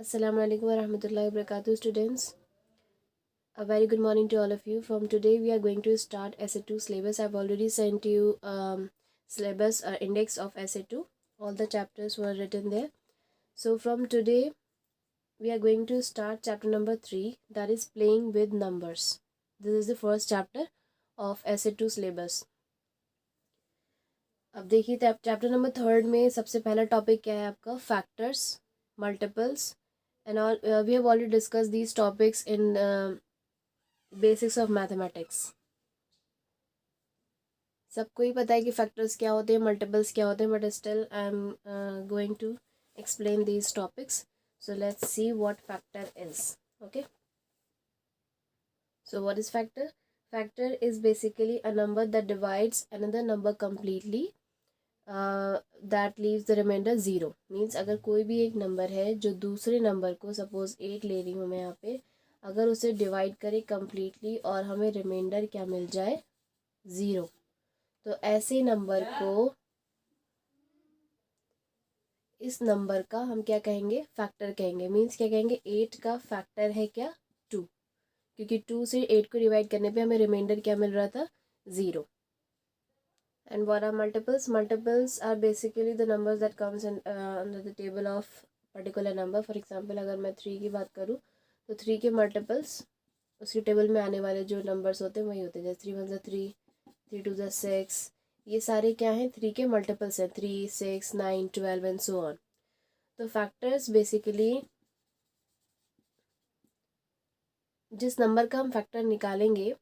Assalamu alaikum wa rahmatullahi wa barakatuh, students. A very good morning to all of you. From today, we are going to start Essay 2 syllabus. I've already sent you syllabus index of Essay 2. All the chapters were written there. So from today, we are going to start chapter number 3, that is playing with numbers. This is the first chapter of Essay 2 syllabus. अब देखिए chapter number 3 में सबसे पहला topic क्या है आपका, factors, multiples and all. We have already discussed these topics in basics of mathematics. सबको ही पता है कि फैक्टर्स क्या होते हैं, मल्टीपल्स क्या होते हैं, but still I am going to explain these topics. So let's see what factor is. Okay, so what is factor? Factor is basically a number that divides another number completely, that leaves the remainder 0. Means अगर कोई भी एक number है जो दूसरे number को, suppose 8 ले रही हूँ मैं यहाँ पे, अगर उसे डिवाइड करें कम्प्लीटली और हमें रिमाइंडर क्या मिल जाए, 0, तो ऐसे नंबर को, इस नंबर का हम क्या कहेंगे, फैक्टर कहेंगे. मीन्स क्या कहेंगे, 8 का फैक्टर है क्या, 2, क्योंकि 2 से 8 को डिवाइड करने पे हमें रिमाइंडर क्या मिल रहा था, 0. And what are multiples? Multiples are basically the numbers that comes in under the table of particular number. For example, अगर मैं 3 की बात करूँ तो 3 के मल्टीपल्स उसकी टेबल में आने वाले जो नंबर्स होते हैं वही होते हैं. जैसे 3 1 3, 3 2 6, ये सारे क्या हैं, 3 के मल्टीपल्स हैं, 3 6 9 12 एंड सो ऑन. तो फैक्टर्स बेसिकली जिस नंबर का हम फैक्टर निकालेंगे,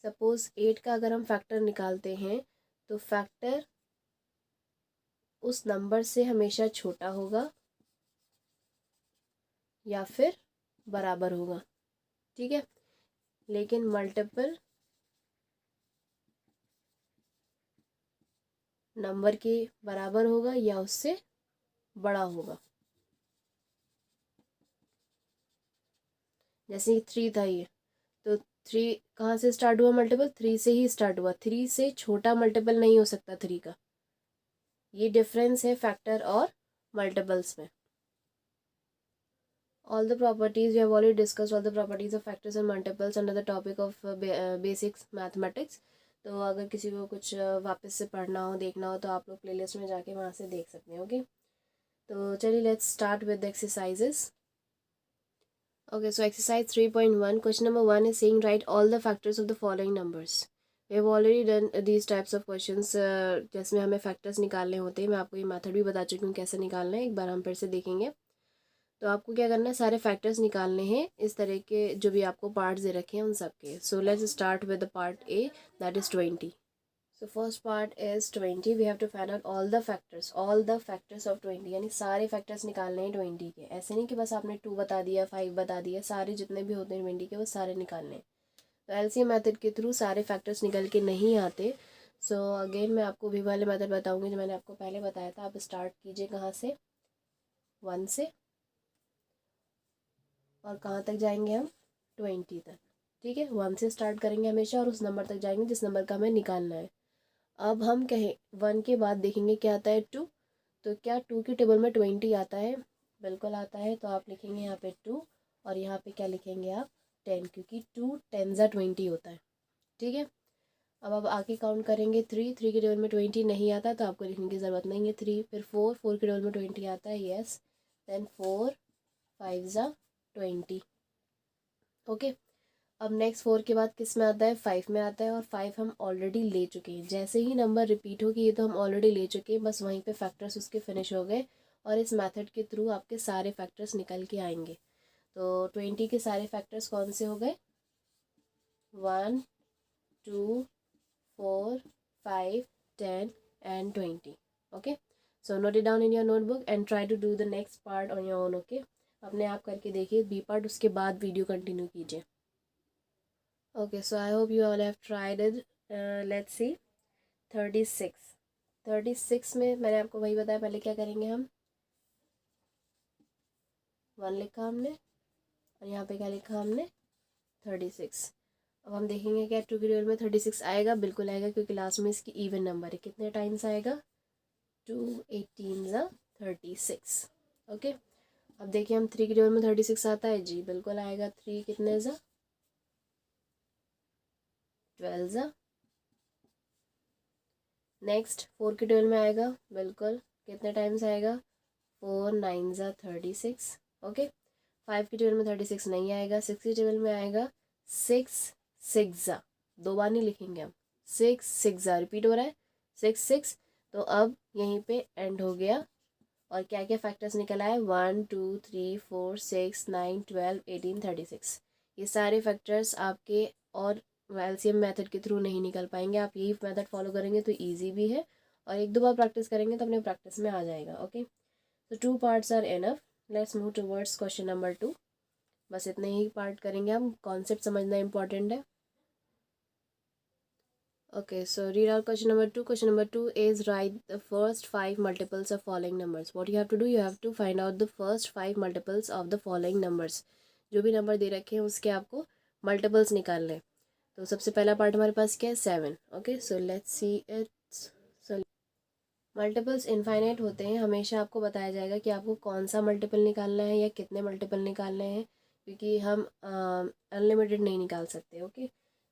सपोज 8 का अगर हम फैक्टर निकालते हैं तो फैक्टर उस नंबर से हमेशा छोटा होगा या फिर बराबर होगा. ठीक है, लेकिन मल्टीपल नंबर के बराबर होगा या उससे बड़ा होगा. जैसे 3 था ये, तो 3 कहाँ से स्टार्ट हुआ, मल्टीपल 3 से ही स्टार्ट हुआ. 3 से छोटा मल्टीपल नहीं हो सकता 3 का. ये डिफरेंस है फैक्टर और मल्टीपल्स में. All the properties we have already discussed, all the properties of factors and multiples under the topic of basics mathematics. तो अगर किसी को कुछ वापस से पढ़ना हो, देखना हो, तो आप लोग प्लेलिस्ट में जाके वहाँ से देख सकते हैं. ओके, तो चलिए let's start with the exercises. Okay, so exercise 3.1, question number 1 is saying write all the factors of the following numbers. We have already done these types of questions, जिसमें हमें फैक्टर्स निकालने होते हैं. मैं आपको ये मेथड भी बता चुकी हूँ कैसे निकालना है, एक बार हम फिर से देखेंगे. तो आपको क्या करना है, सारे फैक्टर्स निकालने हैं, इस तरह के जो भी आपको पार्ट्स दे रखे हैं उन सब के. So let's start with the part A, that is 20. So first part is 20. We have to find out all the factors of 20, यानी सारे फैक्टर्स निकालने हैं 20 के. ऐसे नहीं कि बस आपने 2 बता दिया, 5 बता दिया, सारे जितने भी होते हैं 20 के वो सारे निकालने हैं. तो एलसीएम मेथड के थ्रू सारे फैक्टर्स निकल के नहीं आते. सो अगेन मैं आपको भी वाले मेथड बताऊँगी जो मैंने आपको पहले बताया था. आप स्टार्ट कीजिए कहाँ से, 1 से, और कहाँ तक जाएंगे हम, 20 तक. ठीक है, 1 से स्टार्ट करेंगे हमेशा और उस नंबर तक जाएंगे जिस नंबर का हमें निकालना है. अब हम कहें 1 के बाद देखेंगे क्या आता है, 2. तो क्या 2 की टेबल में 20 आता है, बिल्कुल आता है. तो आप लिखेंगे यहाँ पे 2 और यहाँ पे क्या लिखेंगे आप, 10, क्योंकि 2 10 20 होता है. ठीक है, अब आप आगे काउंट करेंगे 3 की टेबल में 20 नहीं आता तो आपको लिखने की ज़रूरत नहीं है 3. फिर 4 की टेबल में 20 आता है, येस. देन 4 5 20. ओके, अब नेक्स्ट 4 के बाद किस में आता है, 5 में आता है, और 5 हम ऑलरेडी ले चुके हैं. जैसे ही नंबर रिपीट होगी ये तो हम ऑलरेडी ले चुके हैं, बस वहीं पे फैक्टर्स उसके फिनिश हो गए और इस मेथड के थ्रू आपके सारे फैक्टर्स निकल के आएंगे. तो 20 के सारे फैक्टर्स कौन से हो गए, 1 2 4 5 10 and 20. Okay, so note it down in your notebook and try to do the next part on your own. Okay, अपने आप करके देखिए बी पार्ट, उसके बाद वीडियो कंटिन्यू कीजिए. Okay, so I hope you all have tried it. Let's see. 36 में मैंने आपको वही बताया, पहले क्या करेंगे हम, 1 लिखा हमने और यहाँ पे क्या लिखा हमने, 36. अब हम देखेंगे क्या 2 की टेबल में 36 आएगा, बिल्कुल आएगा क्योंकि लास्ट में इसकी इवन नंबर है. कितने टाइम्स आएगा, 2 18 36. ओके, अब देखिए हम 3 के टेबल में 36 आता है जी, बिल्कुल आएगा। 3 कितने ज़ा 12 ज़ा। नेक्स्ट 4 के टेबल में आएगा, बिल्कुल कितने टाइम्स आएगा 4 9 ज़ा 36। ओके। 5 के टेबल में 36 नहीं आएगा। 6 के टेबल में आएगा 6 6 ज़ा, 2 बार नहीं लिखेंगे हम, 6 6 ज़ा रिपीट हो रहा है 6 6। तो अब यहीं पे एंड हो गया। और क्या क्या फैक्टर्स निकल आए 1 2 3 4 6 9 12 18 36। ये सारे फैक्टर्स आपके और एलसीएम मेथड के थ्रू नहीं निकल पाएंगे। आप यही मेथड फॉलो करेंगे तो इजी भी है, और एक दो बार प्रैक्टिस करेंगे तो अपने प्रैक्टिस में आ जाएगा। ओके, तो 2 parts are enough. Let's move towards question number 2। बस इतने ही पार्ट करेंगे हम, कॉन्सेप्ट समझना इंपॉर्टेंट है। Okay, so read out question number 2. Question number 2 is write the first 5 multiples of following numbers. What you have to do, you have to find out the first 5 multiples of the following numbers. जो भी number दे रखे हैं उसके आपको multiples निकालने हैं। तो सबसे पहला पार्ट हमारे पास क्या है 7। Okay, so let's see it's. So multiples infinite होते हैं, हमेशा आपको बताया जाएगा कि आपको कौन सा मल्टीपल निकालना है या कितने मल्टीपल निकालने हैं, क्योंकि हम अनलिमिटेड नहीं निकाल सकते। ओके,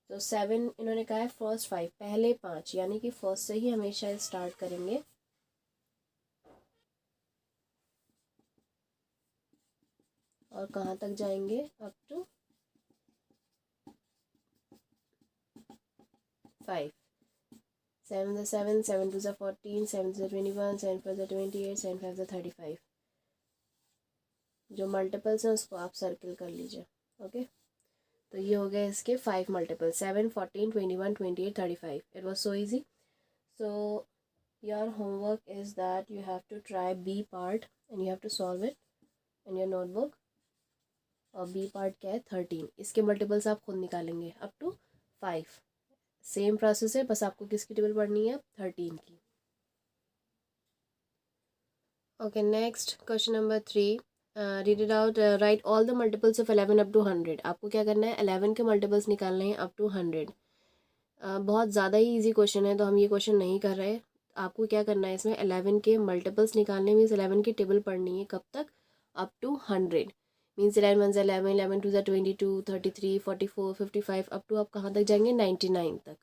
तो 7 इन्होंने कहा है फर्स्ट 5, पहले 5, यानी कि फर्स्ट से ही हमेशा स्टार्ट करेंगे। और कहाँ तक जाएंगे अप टू 5। 7 ज़ा 7, 7 2 ज़ा 14, 7 ज़ा 21, 7 4 ज़ा 28, 7 5 ज़ा 35। जो मल्टीपल्स हैं उसको आप सर्किल कर लीजिए। ओके, तो ये हो गए इसके 5 multiple 7 14 21 28 35। It was so easy. So your homework is that you have to try B part and you have to solve it in your notebook. और बी पार्ट क्या है 13। इसके मल्टीपल्स आप खुद निकालेंगे अप टू 5। सेम प्रोसेस है, बस आपको किसकी टेबल पढ़नी है 13 की। Okay, next question number 3। Read it out. Write all the multiples of 11 up to 100। आपको क्या करना है 11 के मल्टीपल्स निकालने हैं अप टू 100। बहुत ज़्यादा ही इजी क्वेश्चन है तो हम ये क्वेश्चन नहीं कर रहे। आपको क्या करना है इसमें 11 के मल्टीपल्स निकालने मीन्स 11 की टेबल पढ़नी है कब तक up to 100। Means 11 1 11, 11 2 22, 33 44 55 up to आप कहाँ तक जाएंगे 99 तक।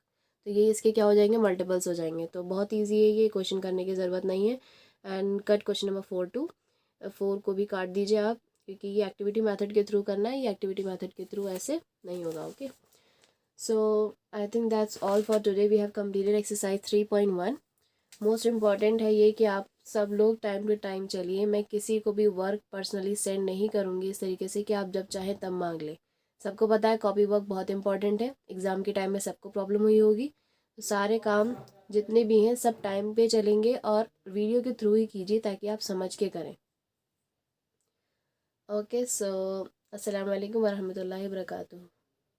तो ये इसके क्या हो जाएंगे मल्टीपल्स हो जाएंगे। तो बहुत ईजी है, ये क्वेश्चन करने की ज़रूरत नहीं है। And cut question number 4 to 4 को भी काट दीजिए आप, क्योंकि ये एक्टिविटी मेथड के थ्रू करना है, ये एक्टिविटी मेथड के थ्रू ऐसे नहीं होगा। Okay, so I think that's all for today. We have completed exercise 3.1. Most important है ये कि आप सब लोग टाइम टू टाइम चलिए। मैं किसी को भी वर्क पर्सनली सेंड नहीं करूँगी इस तरीके से कि आप जब चाहें तब मांग लें। सबको पता है कॉपी वर्क बहुत इंपॉर्टेंट है, एग्ज़ाम के टाइम में सबको प्रॉब्लम हुई होगी। तो सारे काम जितने भी हैं सब टाइम पे चलेंगे और वीडियो के थ्रू ही कीजिए ताकि आप समझ के करें। ओके, सो अस्सलाम वालेकुम वरहमतुल्लाहि वबरकातुहू।